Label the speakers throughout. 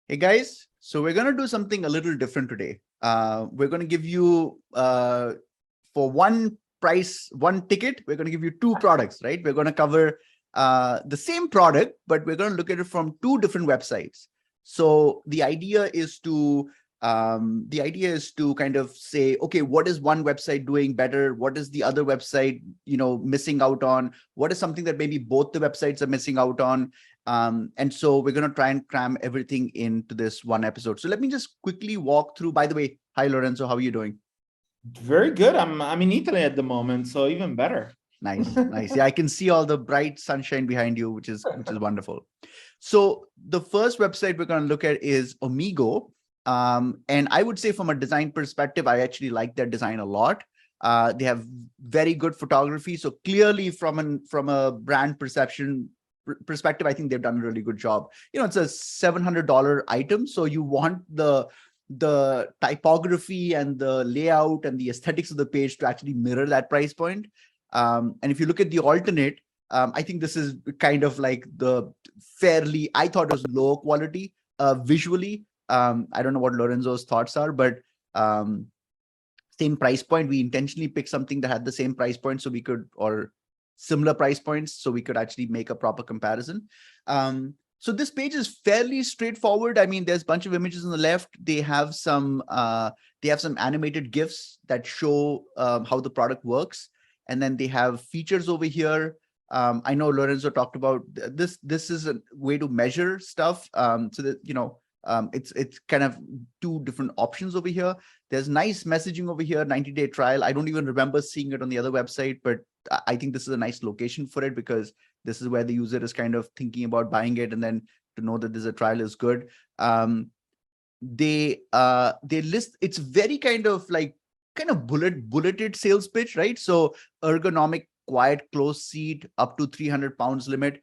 Speaker 1: Hey guys, so we're going to do something a little different today. We're going to give you, for one ticket, we're going to give you two products, right? We're going to cover the same product, but we're going to look at it from two different websites. So the idea is to kind of say, okay, what is one website doing better? What is the other website, missing out on? What is something that maybe both the websites are missing out on? And so we're going to try and cram everything into this one episode. So let me just quickly walk through. By the way, hi Lorenzo, how are you doing?
Speaker 2: Very good. I'm in Italy at the moment, so even better.
Speaker 1: Nice, nice. Yeah, I can see all the bright sunshine behind you, which is wonderful. So the first website we're going to look at is Omigo. And I would say from a design perspective, I actually like their design a lot. They have very good photography. So clearly from a brand perspective, I think they've done a really good job. It's a $700 item. So you want the typography and the layout and the aesthetics of the page to actually mirror that price point. And if you look at the alternate, I think this is kind of like I thought it was low quality visually. I don't know what Lorenzo's thoughts are, but same price point. We intentionally picked something that had the same price point or similar price points, so we could actually make a proper comparison. So this page is fairly straightforward. I mean, there's a bunch of images on the left. They have some animated GIFs that show how the product works. And then they have features over here. I know Lorenzo talked about this. This is a way to measure stuff. So that, it's kind of two different options over here. There's nice messaging over here, 90-day trial. I don't even remember seeing it on the other website, but I think this is a nice location for it because this is where the user is kind of thinking about buying it, and then to know that there's a trial is good. They list, it's very kind of bulleted sales pitch, right? So ergonomic, quiet, closed seat, up to 300 pounds limit.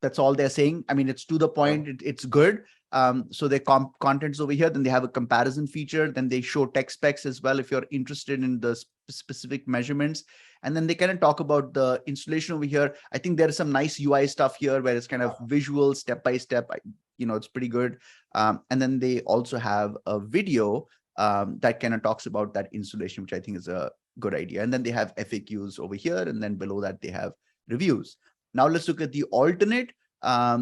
Speaker 1: That's all they're saying. I mean, it's to the point. It's good. So their contents over here. Then they have a comparison feature. Then they show tech specs as well if you're interested in the specific measurements. And then they kind of talk about the installation over here. I think there's some nice UI stuff here where it's kind of visual, step by step. It's pretty good. And then they also have a video that kind of talks about that installation, which I think is a good idea. And then they have FAQs over here, and then below that they have reviews. Now let's look at the alternate.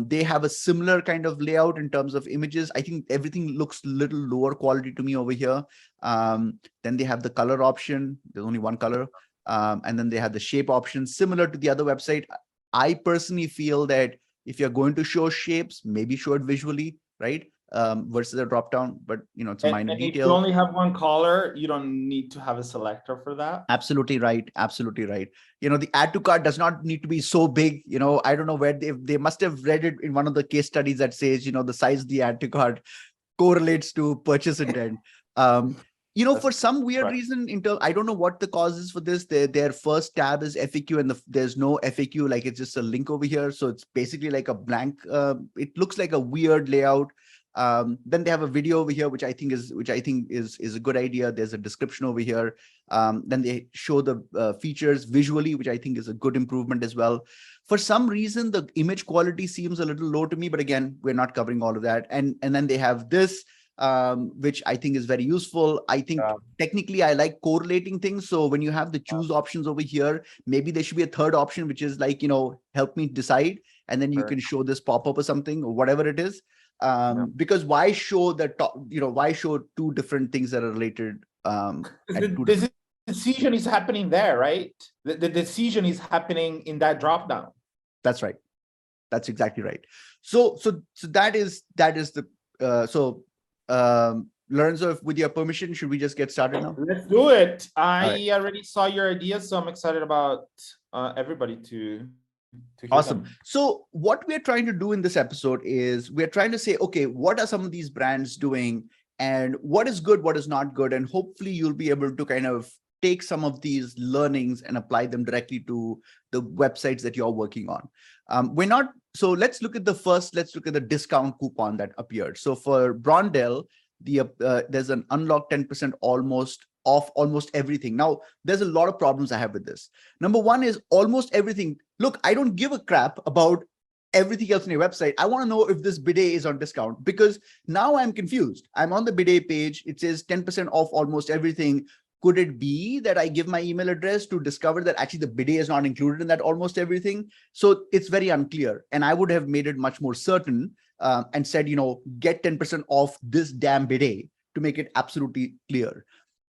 Speaker 1: They have a similar kind of layout in terms of images. I think everything looks a little lower quality to me over here. Then they have the color option. There's only one color. And then they have the shape option similar to the other website. I personally feel that if you're going to show shapes, maybe show it visually, right? Versus a drop down, but it's a minor detail.
Speaker 2: If you only have one color, you don't need to have a selector for that.
Speaker 1: Absolutely right. Absolutely right. The add to cart does not need to be so big. I don't know where they must have read it in one of the case studies that says, the size of the add to cart correlates to purchase intent. For some weird reason, I don't know what the cause is for this. Their first tab is FAQ, and there's no FAQ. Like, it's just a link over here. So it's basically like a blank. It looks like a weird layout. Then they have a video over here, which I think is a good idea. There's a description over here. Then they show the features visually, which I think is a good improvement as well. For some reason, the image quality seems a little low to me, but again, we're not covering all of that. And then they have this, which I think is very useful. I think technically I like correlating things. So when you have the choose options over here, maybe there should be a third option, which is like, help me decide. And then you can show this pop-up or something, or whatever it is. Because why show the top, why show two different things that are related?
Speaker 2: The decision is happening there, right? The decision is happening in that drop down.
Speaker 1: That's right. That's exactly right. So that is the Lorenzo, with your permission, should we just get started now?
Speaker 2: Let's do it. I already saw your ideas, so I'm excited about everybody to
Speaker 1: awesome. So what we're trying to do in this episode is we're trying to say, okay, what are some of these brands doing, and what is good, what is not good, and hopefully you'll be able to kind of take some of these learnings and apply them directly to the websites that you're working on. So let's look at the discount coupon that appeared. So for Brondell, there's an unlocked 10% off almost everything. Now, there's a lot of problems I have with this. Number one is almost everything. Look, I don't give a crap about everything else on your website. I want to know if this bidet is on discount, because now I'm confused. I'm on the bidet page. It says 10% off almost everything. Could it be that I give my email address to discover that actually the bidet is not included in that almost everything? So it's very unclear. And I would have made it much more certain and said, get 10% off this damn bidet to make it absolutely clear.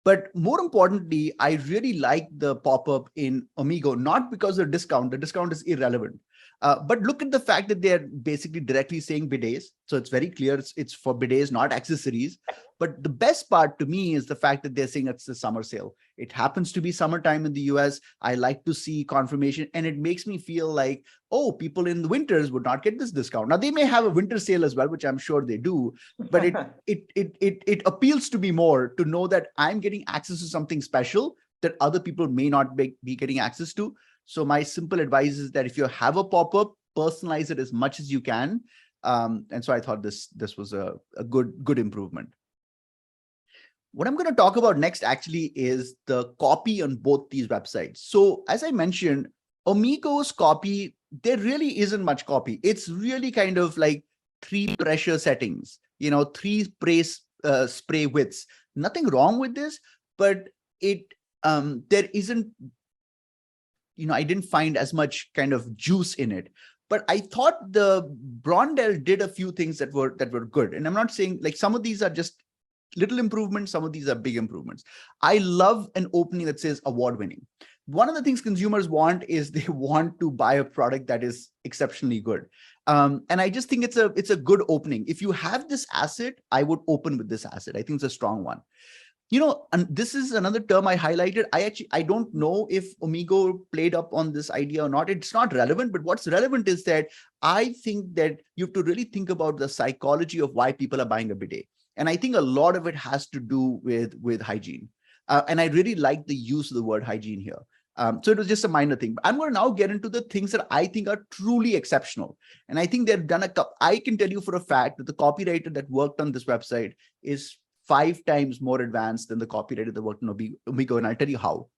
Speaker 1: But more importantly, I really like the pop-up in Omigo, not because of the discount is irrelevant. But look at the fact that they're basically directly saying bidets. So it's very clear it's for bidets, not accessories. But the best part to me is the fact that they're saying it's the summer sale. It happens to be summertime in the US. I like to see confirmation, and it makes me feel like, oh, people in the winters would not get this discount. Now they may have a winter sale as well, which I'm sure they do, but it appeals to me more to know that I'm getting access to something special that other people may not be getting access to. So my simple advice is that if you have a pop-up, personalize it as much as you can. And so I thought this was a good improvement. What I'm going to talk about next actually is the copy on both these websites. So as I mentioned, Omigo's copy, there really isn't much copy. It's really kind of like 3 pressure settings, 3 spray widths. Nothing wrong with this, but there isn't, I didn't find as much kind of juice in it. But I thought the Brondell did a few things that were good. And I'm not saying like some of these are just little improvements, some of these are big improvements. I love an opening that says award winning. One of the things consumers want is they want to buy a product that is exceptionally good. And I just think it's a good opening. If you have this asset, I would open with this asset. I think it's a strong one. And this is another term I highlighted. I don't know if Omigo played up on this idea or not. It's not relevant, but what's relevant is that I think that you have to really think about the psychology of why people are buying a bidet. And I think a lot of it has to do with hygiene. And I really like the use of the word hygiene here. So it was just a minor thing. But I'm going to now get into the things that I think are truly exceptional. And I think they've done I can tell you for a fact that the copywriter that worked on this website is 5 times more advanced than the copywriter that worked on Omigo, and I'll tell you how.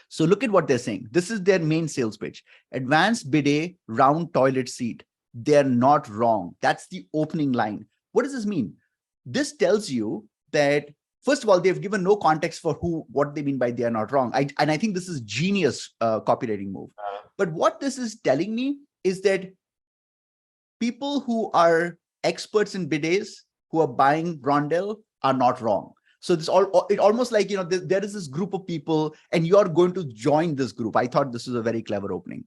Speaker 1: So look at what they're saying. This is their main sales pitch. Advanced bidet, round toilet seat. They're not wrong. That's the opening line. What does this mean? This tells you that, first of all, they've given no context for what they mean by they're not wrong. And I think this is genius copywriting move. But what this is telling me is that people who are experts in bidets, who are buying Brondell, are not wrong. So it almost like, there is this group of people and you're going to join this group. I thought this was a very clever opening.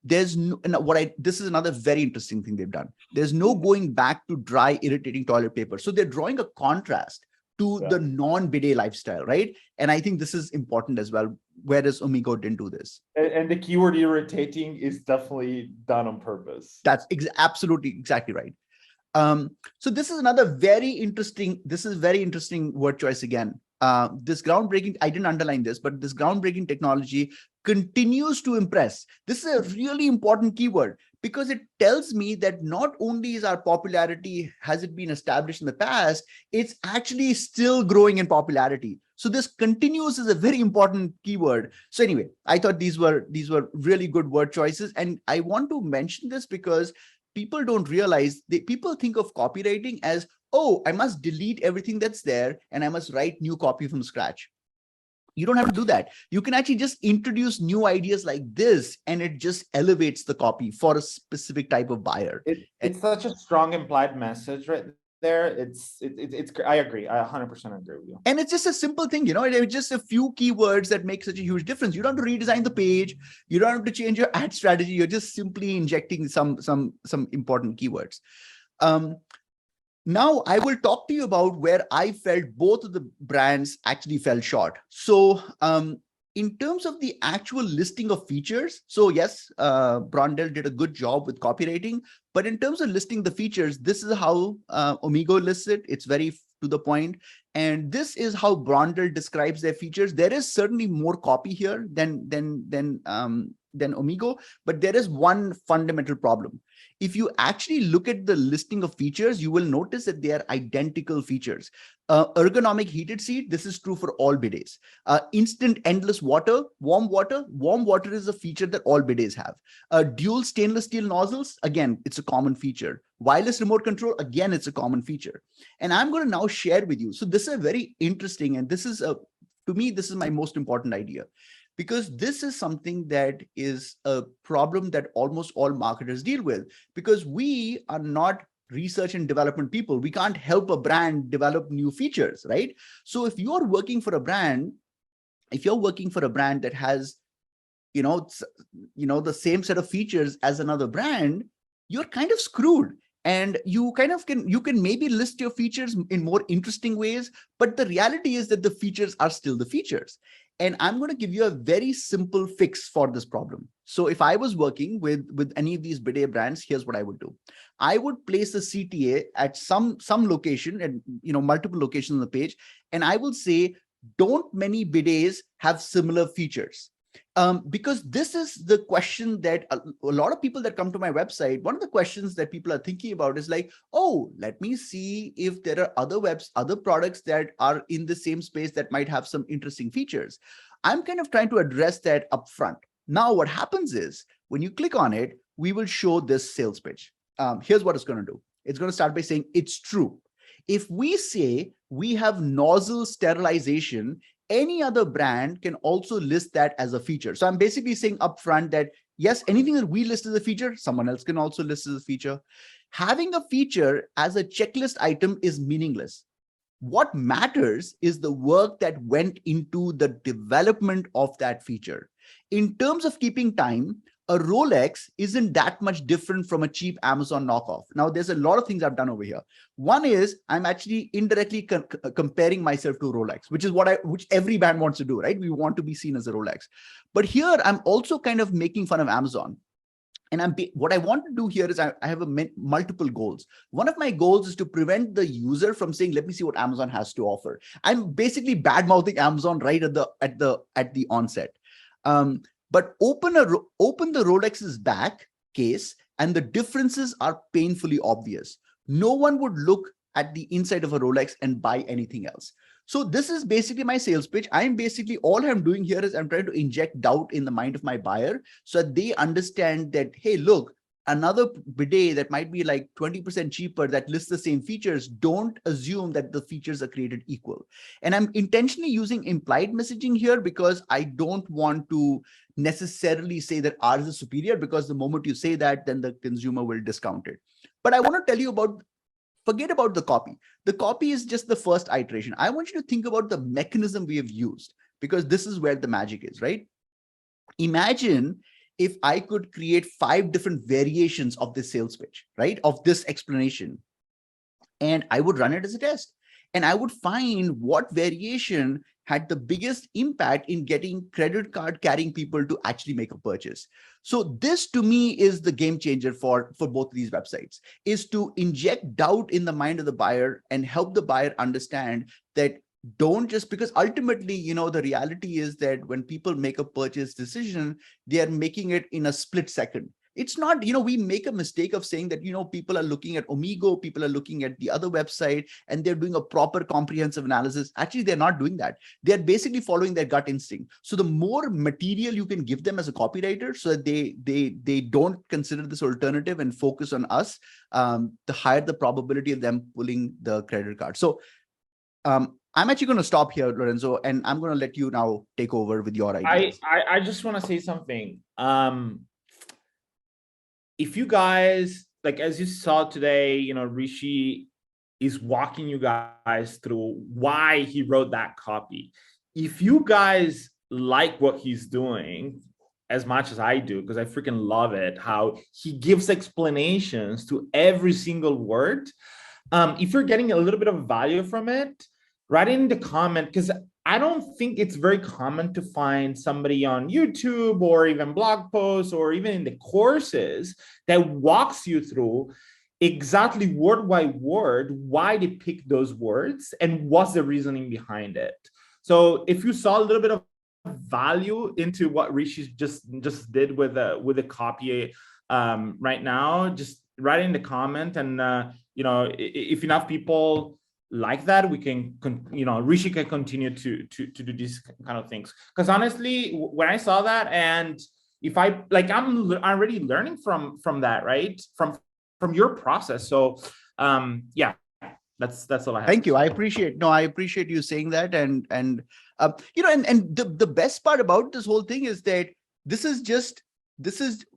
Speaker 1: This is another very interesting thing they've done. There's no going back to dry, irritating toilet paper. So they're drawing a contrast to the non-bidet lifestyle, right? And I think this is important as well, whereas Omigo didn't do this.
Speaker 2: And the keyword irritating is definitely done on purpose.
Speaker 1: That's absolutely exactly right. So this is another very interesting word choice again. This groundbreaking, I didn't underline this, but this groundbreaking technology continues to impress. This is a really important keyword because it tells me that not only is our popularity, has it been established in the past, it's actually still growing in popularity. So this continues is a very important keyword. So anyway, I thought these were really good word choices. And I want to mention this because people don't realize people think of copywriting as, oh, I must delete everything that's there and I must write new copy from scratch. You don't have to do that. You can actually just introduce new ideas like this and it just elevates the copy for a specific type of buyer.
Speaker 2: It's such a strong implied message right there. I agree. I 100% agree with you.
Speaker 1: And it's just a simple thing, it's just a few keywords that make such a huge difference. You don't have to redesign the page. You don't have to change your ad strategy. You're just simply injecting some important keywords. Now I will talk to you about where I felt both of the brands actually fell short. So in terms of the actual listing of features, so yes, Brondell did a good job with copywriting, but in terms of listing the features, this is how Omigo lists it. It's very to the point. And this is how Brondell describes their features. There is certainly more copy here than Omigo, but there is one fundamental problem. if you actually look at the listing of features, you will notice that they are identical features. Ergonomic heated seat, this is true for all bidets. Instant endless water, warm water is a feature that all bidets have. Dual stainless steel nozzles, again, it's a common feature. Wireless remote control, again, it's a common feature. And I'm going to now share with you. So this is a very interesting, and this is to me, this is my most important idea, because this is something that is a problem that almost all marketers deal with, because we are not research and development people. We can't help a brand develop new features, right? So if you're working for a brand, that has, the same set of features as another brand, you're kind of screwed. And you can maybe list your features in more interesting ways, but the reality is that the features are still the features. And I'm going to give you a very simple fix for this problem. So if I was working with any of these bidet brands, here's what I would do. I would place a CTA at some location, and multiple locations on the page, and I will say, don't many bidets have similar features? Because this is the question that a lot of people that come to my website, one of the questions that people are thinking about is like, oh, let me see if there are other products that are in the same space that might have some interesting features. I'm kind of trying to address that upfront. Now, what happens is when you click on it, we will show this sales pitch. Here's what it's going to do. It's going to start by saying it's true. If we say we have nozzle sterilization, any other brand can also list that as a feature. So I'm basically saying upfront that yes, anything that we list as a feature, someone else can also list as a feature. Having a feature as a checklist item is meaningless. What matters is the work that went into the development of that feature. In terms of keeping time, a Rolex isn't that much different from a cheap Amazon knockoff. Now, there's a lot of things I've done over here. One is I'm actually indirectly comparing myself to Rolex, which is which every brand wants to do, right? We want to be seen as a Rolex. But here, I'm also kind of making fun of Amazon. And what I want to do here is I have multiple goals. One of my goals is to prevent the user from saying, let me see what Amazon has to offer. I'm basically bad-mouthing Amazon right at the onset. But open the Rolex's back case, and the differeces are painfully obvious. No one would look at the inside of a Rolex and buy anything else. So this is basically my sales pitch. All I'm doing here is I'm trying to inject doubt in the mind of my buyer so that they understand that, hey, look, another bidet that might be like 20% cheaper that lists the same features, don't assume that the features are created equal. And I'm intentionally using implied messaging here because I don't want to necessarily say that ours is superior, because the moment you say that, then the consumer will discount it. But I want to tell you forget about the copy. The copy is just the first iteration. I want you to think about the mechanism we have used, because this is where the magic is, right? Imagine if I could create 5 different variations of this sales pitch, right? Of this explanation. And I would run it as a test. And I would find what variation had the biggest impact in getting credit card carrying people to actually make a purchase. So this to me is the game changer for both of these websites, is to inject doubt in the mind of the buyer and help the buyer understand that don't just, because ultimately, the reality is that when people make a purchase decision, they are making it in a split second. It's not, we make a mistake of saying that, people are looking at Omigo, people are looking at the other website, and they're doing a proper comprehensive analysis. Actually, they're not doing that. They're basically following their gut instinct. So the more material you can give them as a copywriter so that they don't consider this alternative and focus on us, the higher the probability of them pulling the credit card. So I'm actually going to stop here, Lorenzo, and I'm going to let you now take over with your ideas.
Speaker 2: I just want to say something. If you guys, like, as you saw today, Rishi is walking you guys through why he wrote that copy. If you guys like what he's doing as much as I do, because I freaking love it, how he gives explanations to every single word. If you're getting a little bit of value from it, write it in the comment, because I don't think it's very common to find somebody on YouTube or even blog posts or even in the courses that walks you through exactly word by word why they pick those words and what's the reasoning behind it. So if you saw a little bit of value into what Rishi just did with the copy right now, just write in the comment, and if enough people like that, we can, Rishi can continue to do these kind of things. Because honestly, when I saw that, and if I'm already learning from that, right? From your process. So yeah, that's all I have.
Speaker 1: Thank you. I appreciate you saying that. And the best part about this whole thing is that this is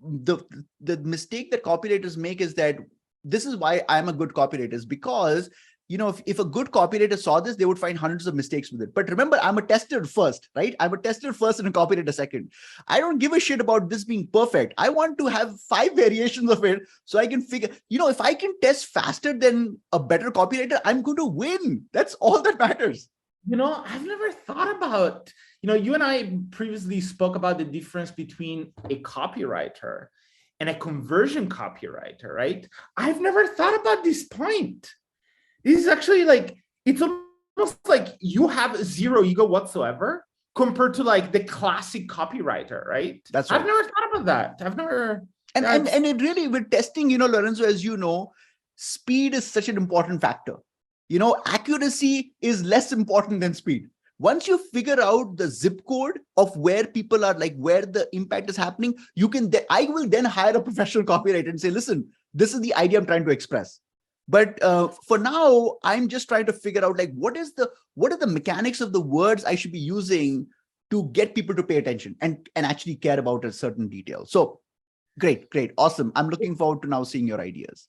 Speaker 1: the mistake that copywriters make, is that this is why I'm a good copywriter, is because, if a good copywriter saw this, they would find hundreds of mistakes with it. But remember, I'm a tester first, right? I'm a tester first and a copywriter second. I don't give a shit about this being perfect. I want to have 5 variations of it so I can figure, if I can test faster than a better copywriter, I'm going to win. That's all that matters.
Speaker 2: I've never thought about, you and I previously spoke about the difference between a copywriter and a conversion copywriter, right? I've never thought about this point. This is actually it's almost like you have zero ego whatsoever compared to the classic copywriter, right?
Speaker 1: That's right.
Speaker 2: I've never thought about that. I've never.
Speaker 1: And it really, with testing, Lorenzo, as you know, speed is such an important factor. Accuracy is less important than speed. Once you figure out the zip code of where people are, where the impact is happening, I will then hire a professional copywriter and say, listen, this is the idea I'm trying to express. But for now, I'm just trying to figure out what are the mechanics of the words I should be using to get people to pay attention and actually care about a certain detail. So great, awesome. I'm looking forward to now seeing your ideas.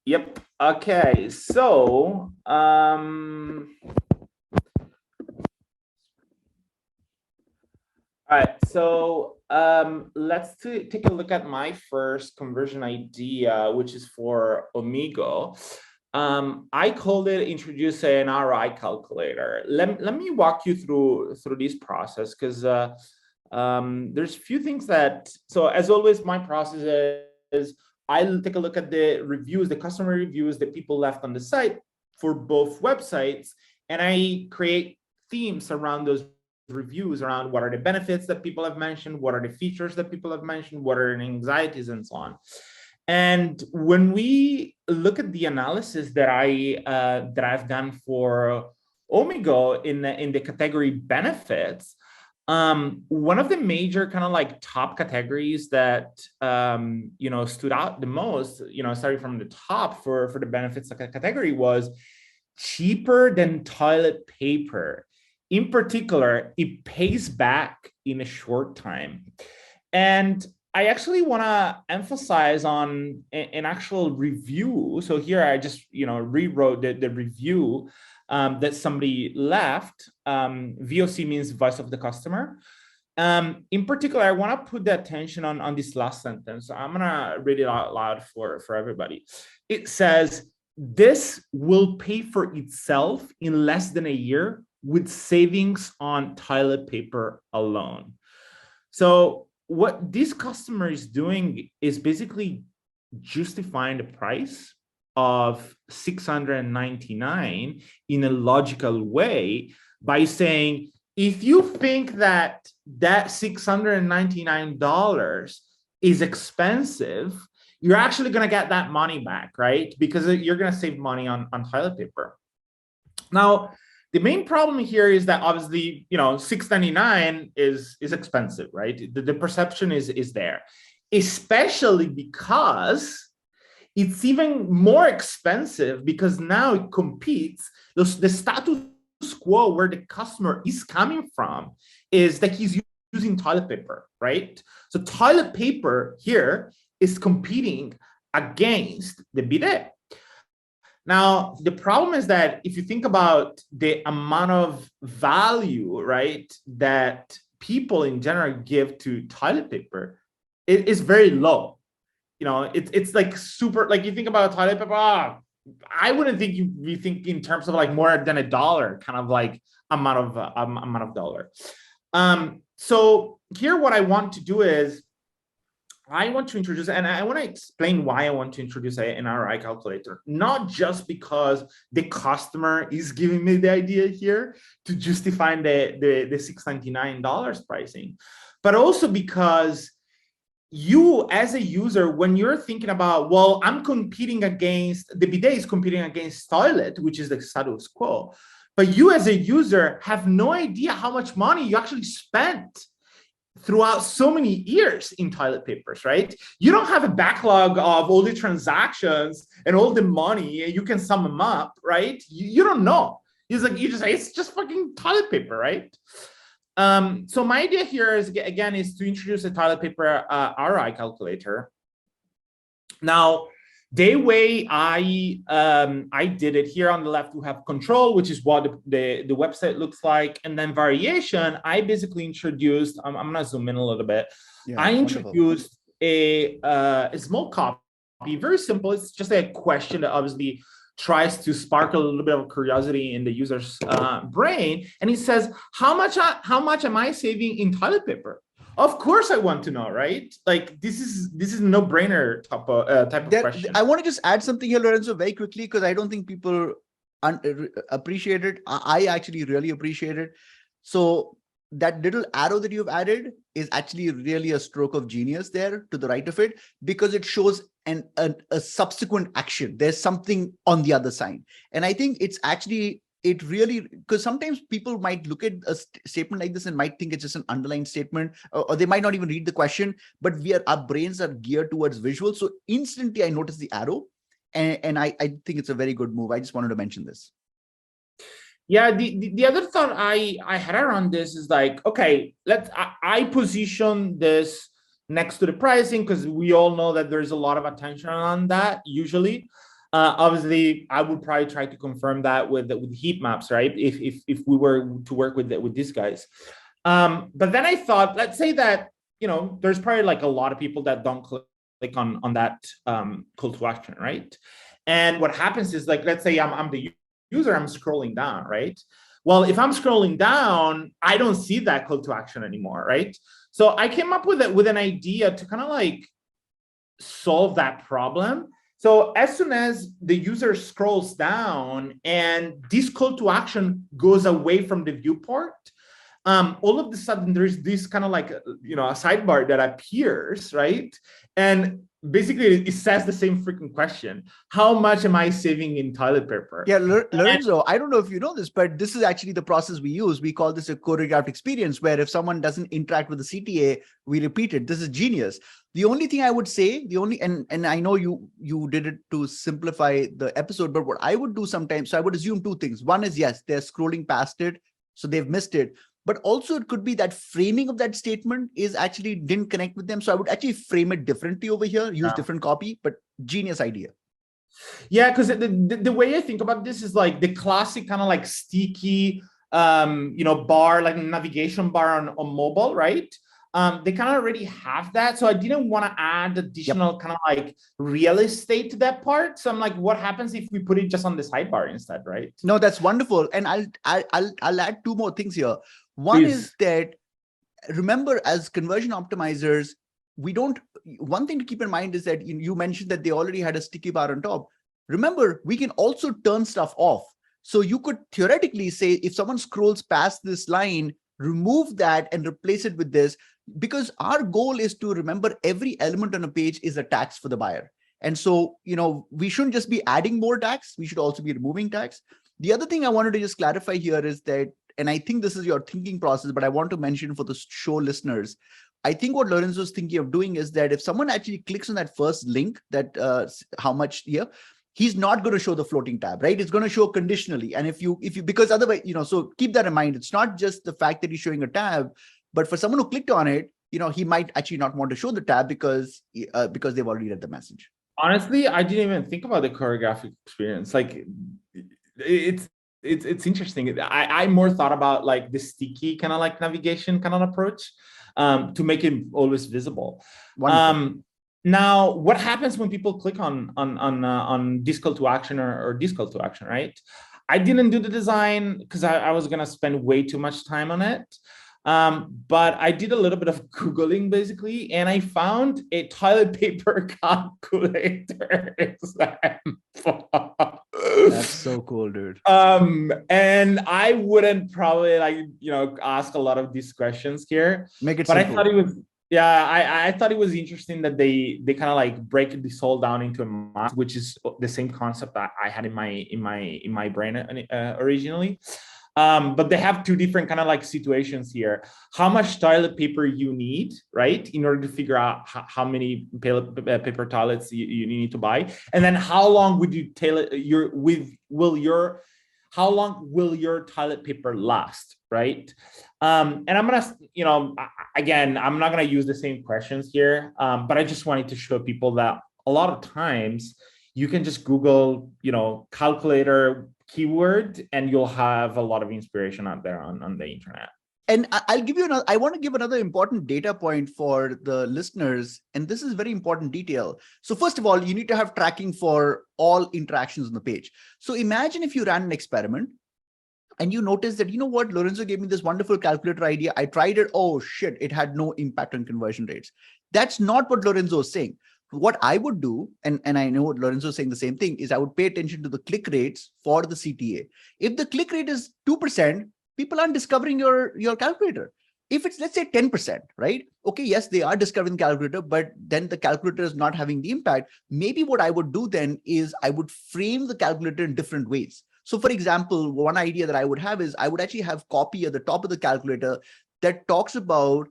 Speaker 2: Yep. Okay. So all right, so let's take a look at my first conversion idea, which is for Omigo. I called it introduce an ROI calculator. Let me walk you through this process, because there's a few things that, so as always, my process is I'll take a look at the reviews, the customer reviews that people left on the site for both websites, and I create themes around those reviews, around what are the benefits that people have mentioned, what are the features that people have mentioned, what are the anxieties, and so on. And when we look at the analysis that I've done for Omigo in the category benefits, one of the major kind of top categories that stood out the most, starting from the top for the benefits category, was cheaper than toilet paper. In particular, it pays back in a short time. And I actually want to emphasize on an actual review. So here I just rewrote the review that somebody left. VOC means voice of the customer. In particular, I want to put the attention on this last sentence. I'm going to read it out loud for everybody. It says, this will pay for itself in less than a year with savings on toilet paper alone. So what this customer is doing is basically justifying the price of $699 in a logical way by saying, if you think that $699 is expensive, you're actually going to get that money back, right? Because you're going to save money on toilet paper. Now, the main problem here is that obviously, $699 is expensive, right? The perception is there, especially because it's even more expensive because now it competes. The status quo where the customer is coming from is that he's using toilet paper, right? So toilet paper here is competing against the bidet. Now, the problem is that if you think about the amount of value, right, that people in general give to toilet paper, it is very low. It's super, you think about toilet paper, I wouldn't think you think in terms of more than $1 kind of amount of dollar. So here what I want to do is I want to introduce, and I want to explain why I want to introduce an ROI calculator, not just because the customer is giving me the idea here to justify the $699 pricing, but also because you as a user, when you're thinking about, well, I'm competing against, the bidet is competing against toilet, which is the status quo. But you as a user have no idea how much money you actually spent throughout so many years in toilet papers, right? You don't have a backlog of all the transactions and all the money, and you can sum them up, right? You don't know. It's like, you just say, it's just fucking toilet paper, right? So my idea here is, again, is to introduce a toilet paper ROI calculator. Now, the way I did it, here on the left, we have control, which is what the website looks like. And then variation, I basically introduced, I'm gonna zoom in a little bit.
Speaker 1: Yeah,
Speaker 2: I introduced a small copy, very simple. It's just a question that obviously tries to spark a little bit of curiosity in the user's brain. And it says, how much am I saving in toilet paper? Of course I want to know, right? Like, this is a no-brainer type of question.
Speaker 1: I want to just add something here, Lorenzo, very quickly, because I don't think people appreciate it. I actually really appreciate it. So that little arrow that you've added is actually really a stroke of genius there to the right of it, because it shows a subsequent action. There's something on the other side. And I think it's actually, it really, because sometimes people might look at a statement like this and might think it's just an underlined statement, or they might not even read the question, but our brains are geared towards visual. So instantly I noticed the arrow, and I think it's a very good move. I just wanted to mention this.
Speaker 2: Yeah, the other thought I had around this is like, okay, I position this next to the pricing, because we all know that there's a lot of attention on that usually. Obviously, I would probably try to confirm that with heat maps, right? If we were to work with these guys. But then I thought, let's say that, you know, there's probably like a lot of people that don't click on that call to action, right? And what happens is, like, let's say I'm the user, I'm scrolling down, right? Well, if I'm scrolling down, I don't see that call to action anymore, right? So I came up with an idea to kind of like solve that problem. So as soon as the user scrolls down and this call to action goes away from the viewport, all of a sudden there's this kind of like, you know, a sidebar that appears, right? And basically it says the same freaking question: how much am I saving in toilet paper?
Speaker 1: Yeah, Lorenzo, I don't know if you know this, but this is actually the process we use. We call this a choreographed experience, where if someone doesn't interact with the CTA, we repeat it. This is genius. The only thing I would say, and I know you did it to simplify the episode, but what I would do sometimes, so I would assume two things. One is, yes, they're scrolling past it, so they've missed it. But also it could be that framing of that statement is actually didn't connect with them. So I would actually frame it differently over here, use different copy, but genius idea.
Speaker 2: Yeah, because the way I think about this is like the classic kind of like sticky, you know, bar, like navigation bar on mobile, right? They kind of already have that. So I didn't want to add additional kind of like real estate to that part. So I'm like, what happens if we put it just on the sidebar instead, right?
Speaker 1: No, that's wonderful. And I'll add two more things here. One is that, remember, as conversion optimizers, one thing to keep in mind is that you mentioned that they already had a sticky bar on top. Remember, we can also turn stuff off. So you could theoretically say, if someone scrolls past this line, remove that and replace it with this, because our goal is to remember every element on a page is a tax for the buyer. And so, you know, we shouldn't just be adding more tax, we should also be removing tax. The other thing I wanted to just clarify here is that, and I think this is your thinking process, but I want to mention for the show listeners, I think what Lorenzo is thinking of doing is that if someone actually clicks on that first link, that how much here, he's not going to show the floating tab, right? It's going to show conditionally. And if you, because otherwise, you know, so keep that in mind. It's not just the fact that he's showing a tab, but for someone who clicked on it, you know, he might actually not want to show the tab because they've already read the message.
Speaker 2: Honestly, I didn't even think about the choreographic experience. Like, it's interesting. I more thought about like the sticky kind of like navigation kind of approach to make it always visible. Now, what happens when people click on this call to action or this call to action, right? I didn't do the design because I was going to spend way too much time on it. But I did a little bit of Googling basically, and I found a toilet paper calculator example.
Speaker 1: That's so cool, dude.
Speaker 2: And I wouldn't probably, like, you know, ask a lot of these questions here.
Speaker 1: Make it
Speaker 2: but
Speaker 1: simple.
Speaker 2: I thought Yeah, I thought it was interesting that they kind of like break this all down into a math, which is the same concept that I had in my brain originally. But they have two different kind of like situations here. How much toilet paper you need, right, in order to figure out how many paper toilets you need to buy, and then how long would you tailor your how long will your toilet paper last, right? And I'm gonna, again, I'm not gonna use the same questions here, but I just wanted to show people that a lot of times you can just Google, calculator keyword, and you'll have a lot of inspiration out there on the internet.
Speaker 1: And I'll give you another, I want to give another important data point for the listeners. And this is very important detail. So first of all, you need to have tracking for all interactions on the page. So imagine if you ran an experiment and you notice that, you know what, Lorenzo gave me this wonderful calculator idea. I tried it. Oh shit, it had no impact on conversion rates. That's not what Lorenzo is saying. What I would do, and I know Lorenzo is saying the same thing, is I would pay attention to the click rates for the CTA. If the click rate is 2%, people aren't discovering your calculator. If it's, let's say, 10%, right? Okay, yes, they are discovering the calculator, but then the calculator is not having the impact. Maybe what I would do then is I would frame the calculator in different ways. So for example, one idea that I would have is I would actually have copy at the top of the calculator that talks about,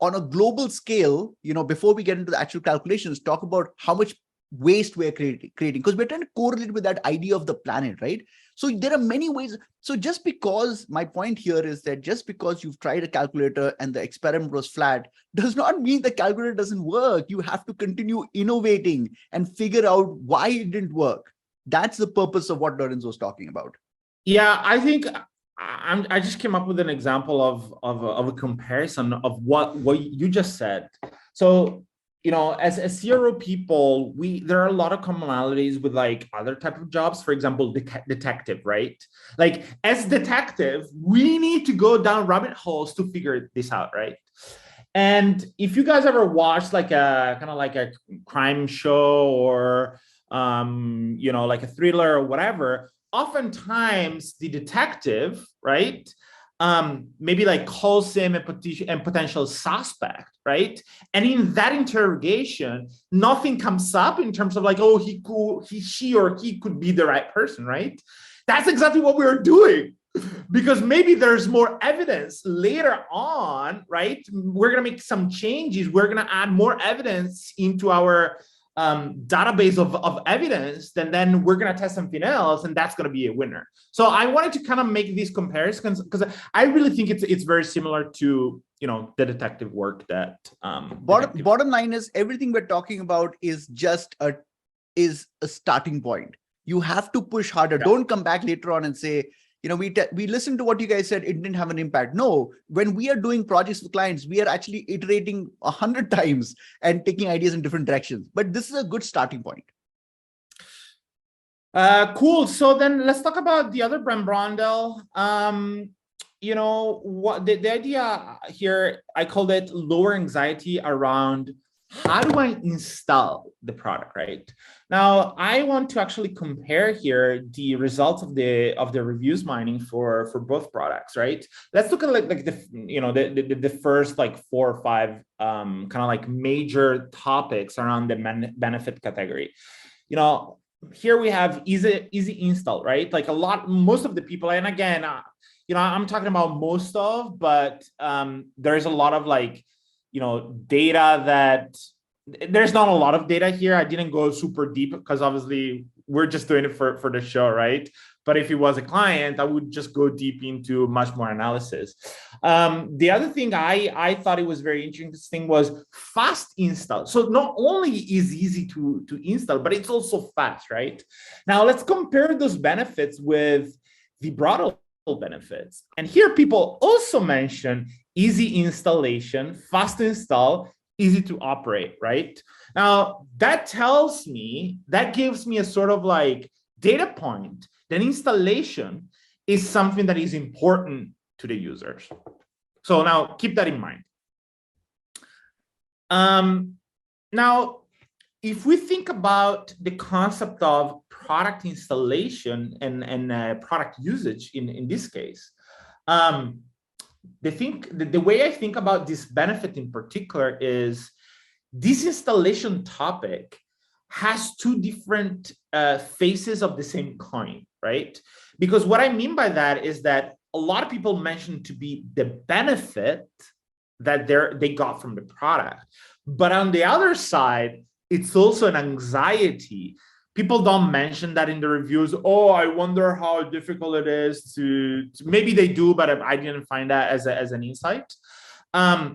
Speaker 1: on a global scale, before we get into the actual calculations, talk about how much waste we're creating, because we're trying to correlate with that idea of the planet, right? So there are many ways. So just because, my point here is that just because you've tried a calculator and the experiment was flat does not mean the calculator doesn't work. You have to continue innovating and figure out why it didn't work. That's the purpose of what Lorenzo was talking about.
Speaker 2: Yeah, I think I just came up with an example of a comparison of what you just said. So, as CRO people, there are a lot of commonalities with like other type of jobs. For example, detective, right? Like as detective, we need to go down rabbit holes to figure this out, right? And if you guys ever watched like a kind of like a crime show or like a thriller or whatever, oftentimes the detective, right, maybe like calls him a potential suspect, right? And in that interrogation, nothing comes up in terms of like, oh, she or he could be the right person, right? That's exactly what we're doing. Because maybe there's more evidence later on, right? We're going to make some changes. We're going to add more evidence into our database of evidence, then we're going to test something else, and that's going to be a winner. So I wanted to kind of make these comparisons because I really think it's very similar to the detective work that
Speaker 1: bottom line is, everything we're talking about is just a starting point. You have to push harder. Yeah. Don't come back later on and say, we listened to what you guys said, it didn't have an impact. No, when we are doing projects with clients, we are actually iterating 100 times and taking ideas in different directions. But this is a good starting point.
Speaker 2: Cool. So then let's talk about the other brand, Brondell. What the idea here, I called it lower anxiety around how do I install the product, right? Now, I want to actually compare here the results of the reviews mining for both products, right? Let's look at like the first like 4 or 5 kind of like major topics around the benefit category. Here we have easy install, right? Like most of the people, and again, I'm talking about most of, but there's a lot of like, data that there's not a lot of data here. I didn't go super deep because obviously we're just doing it for the show, right? But if it was a client, I would just go deep into much more analysis. The other thing I thought it was very interesting was fast install. So not only is easy to install, but it's also fast, right? Now let's compare those benefits with the Brondell benefits. And here people also mention easy installation, fast install, easy to operate, right? Now that gives me a sort of like data point that installation is something that is important to the users. So now keep that in mind. Now, if we think about the concept of product installation and product usage in this case, the way I think about this benefit in particular is this installation topic has two different faces of the same coin, right? Because what I mean by that is that a lot of people mention to be the benefit that they got from the product. But on the other side, it's also an anxiety. People don't mention that in the reviews. Oh, I wonder how difficult it is to maybe they do, but I didn't find that as an insight.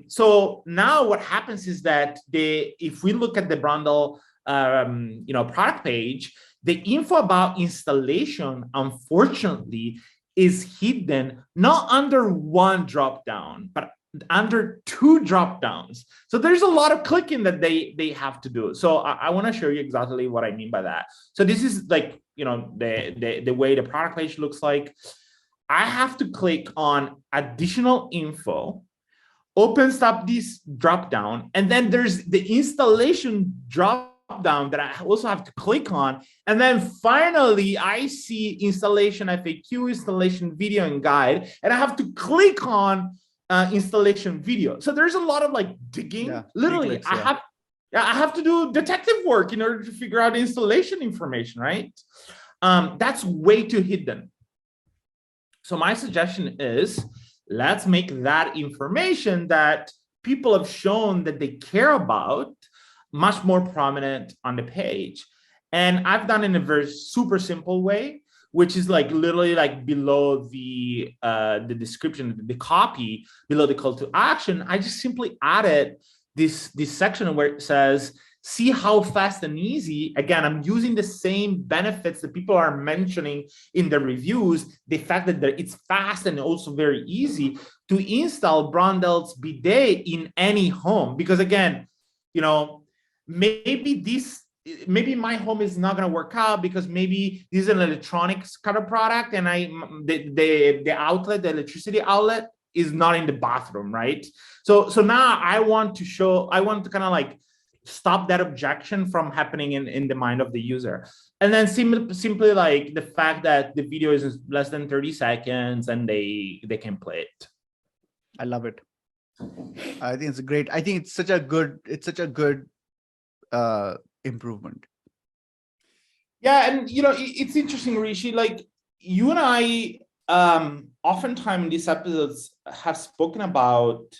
Speaker 2: So now what happens is that if we look at the Brondell product page, the info about installation, unfortunately, is hidden not under one drop down, but under two drop downs. So there's a lot of clicking that they have to do. So I want to show you exactly what I mean by that. So this is like, the way the product page looks like. I have to click on additional info, opens up this drop down, and then there's the installation drop down that I also have to click on. And then finally, I see installation FAQ, installation video and guide, and I have to click on installation video. So there's a lot of like digging. Literally, clicks, I have to do detective work in order to figure out installation information, right? That's way too hidden. So my suggestion is, let's make that information that people have shown that they care about much more prominent on the page. And I've done it in a very super simple way, which is like literally like below the description, the copy, below the call to action. I just simply added this section where it says, see how fast and easy. Again, I'm using the same benefits that people are mentioning in the reviews, the fact that it's fast and also very easy to install Brondell's bidet in any home. Because again, maybe my home is not going to work out because maybe this is an electronics kind of product and the outlet, the electricity outlet is not in the bathroom, right? So now I want to kind of like stop that objection from happening in the mind of the user. And then simply like the fact that the video is less than 30 seconds and they can play it.
Speaker 1: I love it. I think it's great. I think it's such a good improvement.
Speaker 2: Yeah, and it's interesting, Rishi. Like you and I, oftentimes in these episodes have spoken about,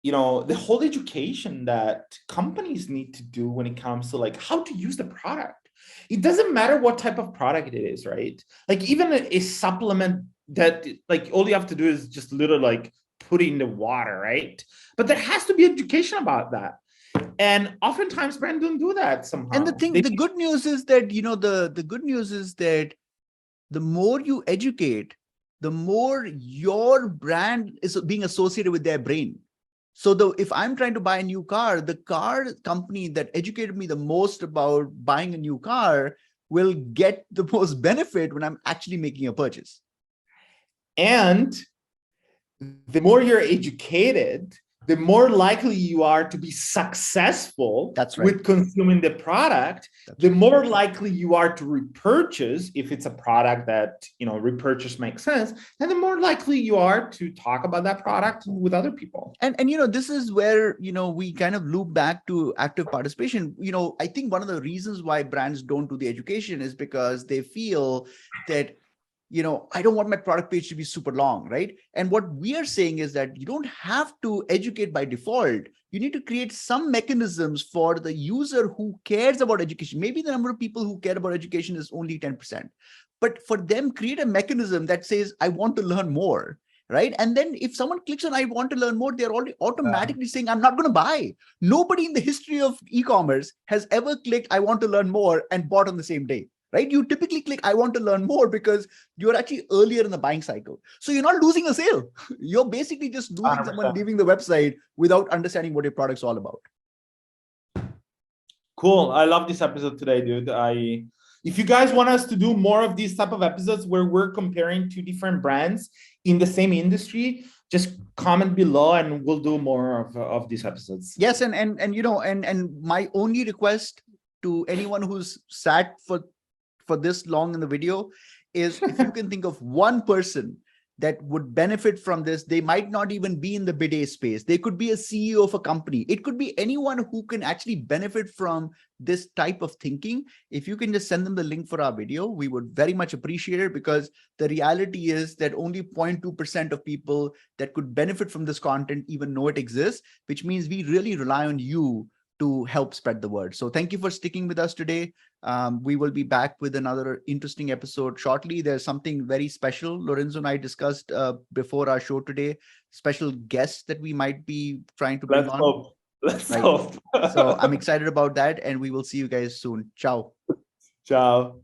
Speaker 2: the whole education that companies need to do when it comes to like how to use the product. It doesn't matter what type of product it is, right? Like even a supplement that like all you have to do is just literally like put it in the water, right? But there has to be education about that. And oftentimes brands don't do that somehow.
Speaker 1: And the good news is that, the good news is that the more you educate, the more your brand is being associated with their brain. So if I'm trying to buy a new car, the car company that educated me the most about buying a new car will get the most benefit when I'm actually making a purchase.
Speaker 2: And the more you're educated, the more likely you are to be successful with consuming the product. The more likely you are to repurchase if it's a product that, repurchase makes sense. And the more likely you are to talk about that product with other people.
Speaker 1: And this is where, we kind of loop back to active participation. I think one of the reasons why brands don't do the education is because they feel that, I don't want my product page to be super long, right? And what we are saying is that you don't have to educate by default. You need to create some mechanisms for the user who cares about education. Maybe the number of people who care about education is only 10%. But for them, create a mechanism that says, I want to learn more, right? And then if someone clicks on I want to learn more, they're already automatically saying, I'm not going to buy. Nobody in the history of e-commerce has ever clicked I want to learn more and bought on the same day. Right? You typically click, I want to learn more because you're actually earlier in the buying cycle. So you're not losing a sale. You're basically just losing 100%. Someone leaving the website without understanding what your product's all about.
Speaker 2: Cool. I love this episode today, dude. If you guys want us to do more of these type of episodes where we're comparing two different brands in the same industry, just comment below and we'll do more of these episodes.
Speaker 1: Yes. And my only request to anyone who's sat for this long in the video is if you can think of one person that would benefit from this. They might not even be in the bidet space. They could be a CEO of a company. It could be anyone who can actually benefit from this type of thinking. If you can just send them the link for our video, we would very much appreciate it, because the reality is that only 0.2% of people that could benefit from this content even know it exists, which means we really rely on you to help spread the word. So thank you for sticking with us today. We will be back with another interesting episode shortly. There's something very special Lorenzo and I discussed before our show today, special guests that we might be trying to bring
Speaker 2: Let's
Speaker 1: on.
Speaker 2: hope. Let's
Speaker 1: Right.
Speaker 2: hope.
Speaker 1: So I'm excited about that, and we will see you guys soon. Ciao.
Speaker 2: Ciao.